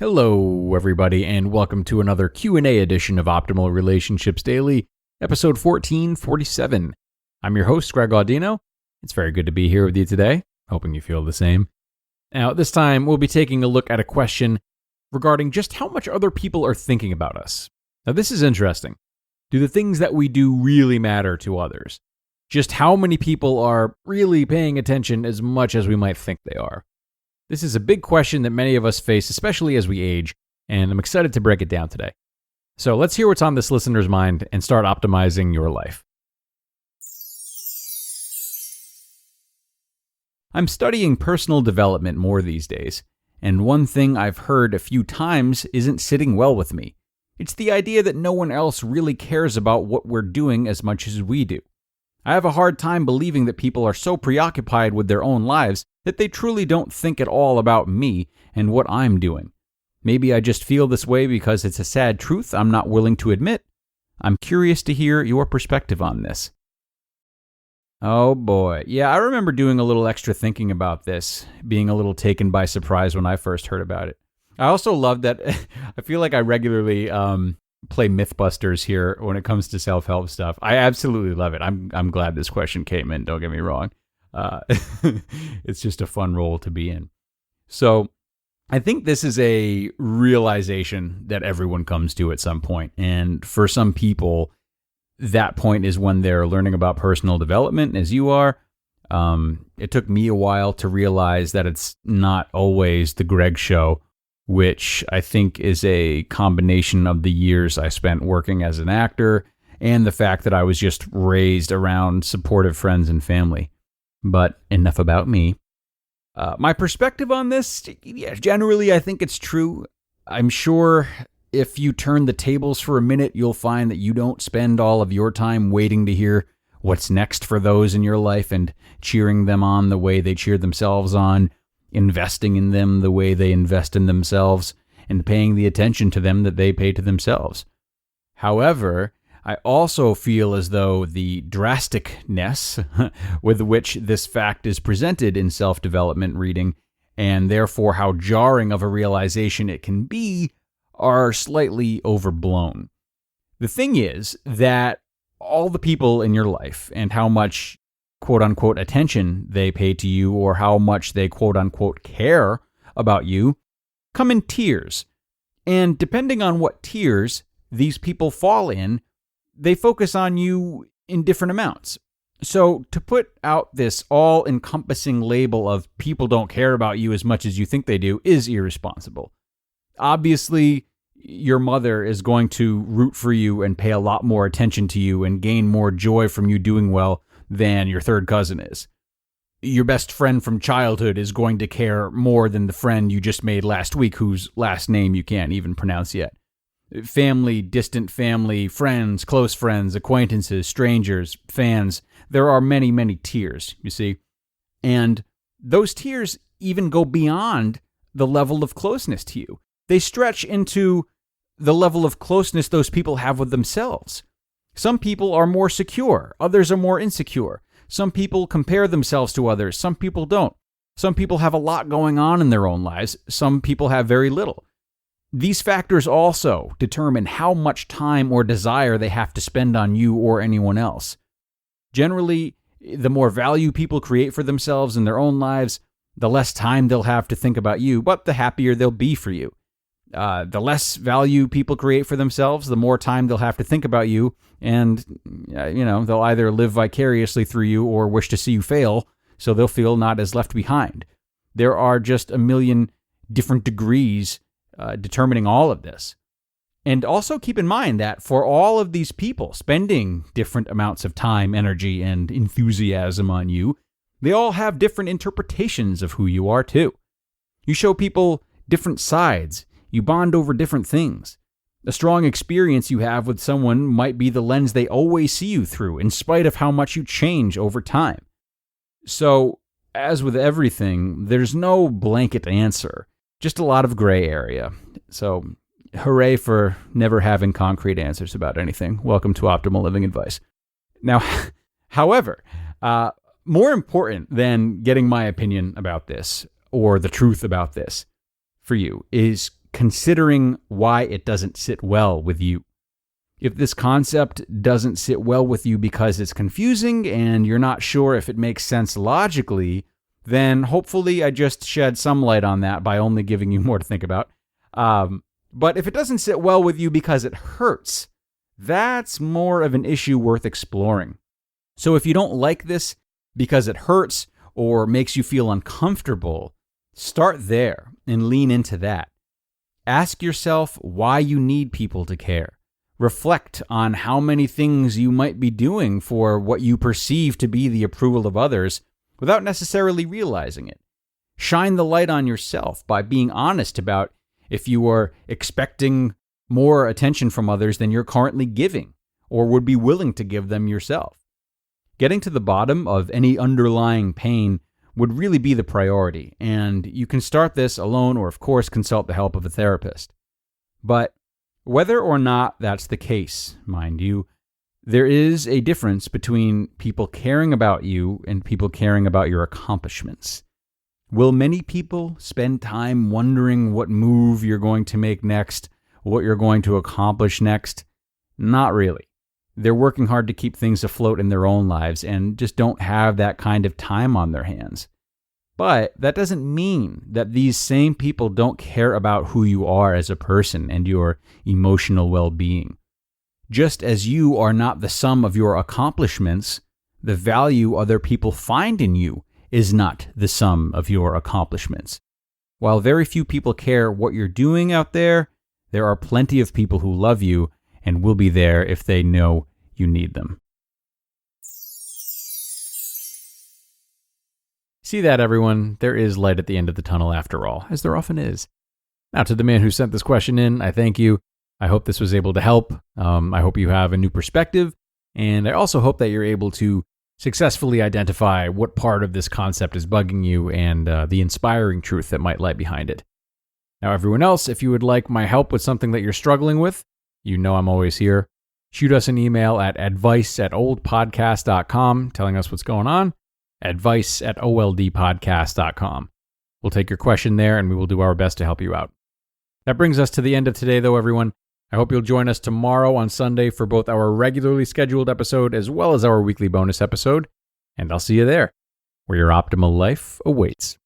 Hello, everybody, and welcome to another Q&A edition of Optimal Relationships Daily, episode 1447. I'm your host, Greg Audino. It's very good to be here with you today, hoping you feel the same. Now, this time, we'll be taking a look at a question regarding just how much other people are thinking about us. Now, this is interesting. Do the things that we do really matter to others? Just how many people are really paying attention as much as we might think they are? This is a big question that many of us face, especially as we age, and I'm excited to break it down today. So let's hear what's on this listener's mind and start optimizing your life. I'm studying personal development more these days, and one thing I've heard a few times isn't sitting well with me. It's the idea that no one else really cares about what we're doing as much as we do. I have a hard time believing that people are so preoccupied with their own lives that they truly don't think at all about me and what I'm doing. Maybe I just feel this way because it's a sad truth I'm not willing to admit. I'm curious to hear your perspective on this. Oh boy. Yeah, I remember doing a little extra thinking about this, being a little taken by surprise when I first heard about it. I also love that I feel like I regularly play Mythbusters here when it comes to self-help stuff. I absolutely love it. I'm glad this question came in, don't get me wrong. It's just a fun role to be in. So I think this is a realization that everyone comes to at some point. And for some people, that point is when they're learning about personal development, as you are. It took me a while to realize that it's not always the Greg show, which I think is a combination of the years I spent working as an actor and the fact that I was just raised around supportive friends and family. But enough about me. My perspective on this, yeah, generally I think it's true. I'm sure if you turn the tables for a minute, you'll find that you don't spend all of your time waiting to hear what's next for those in your life and cheering them on the way they cheer themselves on, investing in them the way they invest in themselves, and paying the attention to them that they pay to themselves. However, I also feel as though the drasticness with which this fact is presented in self-development reading, and therefore how jarring of a realization it can be, are slightly overblown. The thing is that all the people in your life and how much quote-unquote attention they pay to you or how much they quote-unquote care about you come in tiers. And depending on what tiers these people fall in, they focus on you in different amounts. So to put out this all-encompassing label of people don't care about you as much as you think they do is irresponsible. Obviously, your mother is going to root for you and pay a lot more attention to you and gain more joy from you doing well than your third cousin is. Your best friend from childhood is going to care more than the friend you just made last week whose last name you can't even pronounce yet. Family, distant family, friends, close friends, acquaintances, strangers, fans. There are many, many tiers, you see. And those tiers even go beyond the level of closeness to you. They stretch into the level of closeness those people have with themselves. Some people are more secure, others are more insecure. Some people compare themselves to others, some people don't. Some people have a lot going on in their own lives, some people have very little. These factors also determine how much time or desire they have to spend on you or anyone else. Generally, the more value people create for themselves in their own lives, the less time they'll have to think about you, but the happier they'll be for you. The less value people create for themselves, the more time they'll have to think about you, and they'll either live vicariously through you or wish to see you fail, so they'll feel not as left behind. There are just a million different degrees determining all of this. And also keep in mind that for all of these people spending different amounts of time, energy, and enthusiasm on you, they all have different interpretations of who you are too. You show people different sides. You bond over different things. A strong experience you have with someone might be the lens they always see you through, in spite of how much you change over time. So, as with everything, there's no blanket answer, just a lot of gray area. So, hooray for never having concrete answers about anything. Welcome to Optimal Living Advice. Now, however, more important than getting my opinion about this or the truth about this for you is considering why it doesn't sit well with you. If this concept doesn't sit well with you because it's confusing and you're not sure if it makes sense logically, then hopefully I just shed some light on that by only giving you more to think about. But if it doesn't sit well with you because it hurts, that's more of an issue worth exploring. So if you don't like this because it hurts or makes you feel uncomfortable, start there and lean into that. Ask yourself why you need people to care. Reflect on how many things you might be doing for what you perceive to be the approval of others without necessarily realizing it. Shine the light on yourself by being honest about if you are expecting more attention from others than you're currently giving or would be willing to give them yourself. Getting to the bottom of any underlying pain would really be the priority, and you can start this alone or, of course, consult the help of a therapist. But whether or not that's the case, mind you, there is a difference between people caring about you and people caring about your accomplishments. Will many people spend time wondering what move you're going to make next, what you're going to accomplish next? Not really. They're working hard to keep things afloat in their own lives and just don't have that kind of time on their hands. But that doesn't mean that these same people don't care about who you are as a person and your emotional well-being. Just as you are not the sum of your accomplishments, the value other people find in you is not the sum of your accomplishments. While very few people care what you're doing out there, there are plenty of people who love you and will be there if they know you need them. See that, everyone? There is light at the end of the tunnel after all, as there often is. Now, to the man who sent this question in, I thank you. I hope this was able to help. I hope you have a new perspective, and I also hope that you're able to successfully identify what part of this concept is bugging you and the inspiring truth that might lie behind it. Now, everyone else, if you would like my help with something that you're struggling with, you know I'm always here. Shoot us an email at advice@oldpodcast.com telling us what's going on. advice@oldpodcast.com. We'll take your question there and we will do our best to help you out. That brings us to the end of today, though, everyone. I hope you'll join us tomorrow on Sunday for both our regularly scheduled episode as well as our weekly bonus episode. And I'll see you there, where your optimal life awaits.